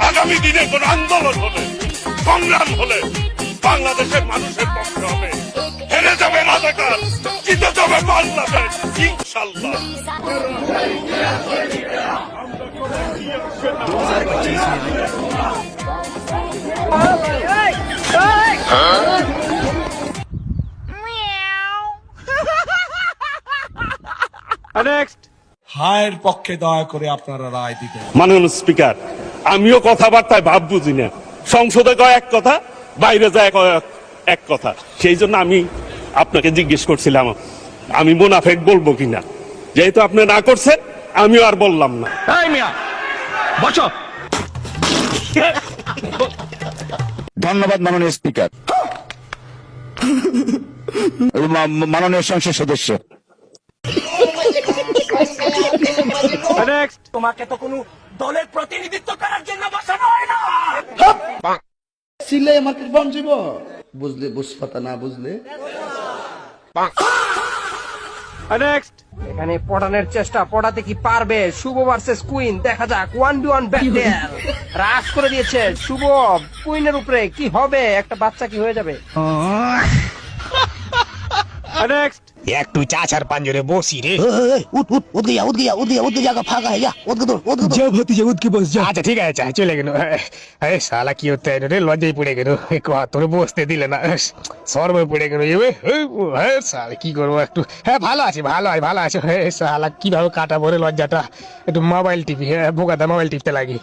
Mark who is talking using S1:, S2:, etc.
S1: আগামী দিনে কোন আন্দোলন হলে, সংগ্রাম হলে বাংলাদেশের মানুষের পক্ষে হবে। হেরে যাবে রাজাকার, জিতে যাবে বাংলাদেশ ইনশাল্লাহ।
S2: হায়ের পক্ষে দয়া করে আপনারা রায় দিবেন।
S1: মাননীয় স্পিকার, আমিও কথাবার্তায় ভাব বুঝি না। সংসদে কয় এক কথা, বাইরে যায় এক কথা। সেই জন্য আমি আপনাকে জিজ্ঞেস করছিলাম আমি মুনাফেক বলবো কিনা। যেহেতু আপনি না করছেন, আমিও আর বললাম না।
S3: ধন্যবাদ মাননীয় স্পিকার। মাননীয় সংসদ সদস্য,
S4: তোমাকে তো কোনো দলের প্রতিনিধিত্ব করার জন্য বসানো হয় না।
S5: সিলে মার্কেট বন যাব বুঝলে বুঝপাতা না বুঝলে
S4: এখানে পড়ানোর চেষ্টা, পড়াতে কি পারবে? শুভ ভার্সেস কুইন, দেখা যাক 1v1 ব্যাটেল। রাশ করে দিয়েছে শুভ কুইনের উপরে, কি হবে? একটা বাচ্চা কি হয়ে যাবে?
S6: একটু চাচার পাঞ্জরে বসি রে।
S3: উঠ গিয়া জায়গা ফাঁকা হয়ে যা,
S6: যা ভতিজা উঠকে বস যা। আচ্ছা ঠিক আছে, চলে গেল। আরে শালা কি হতে রে, লজ্জায় পড়ে গেল। তোর বসতে দিলে না, সর্বে পড়ে গেল। শালা কি করবো একটু। হ্যাঁ ভালো আছে, ভালো আছে। শালা কিভাবে কাটাবো রে লজ্জাটা। একটু মোবাইল টিপি, বোকাদা মোবাইল টিপতে লাগি।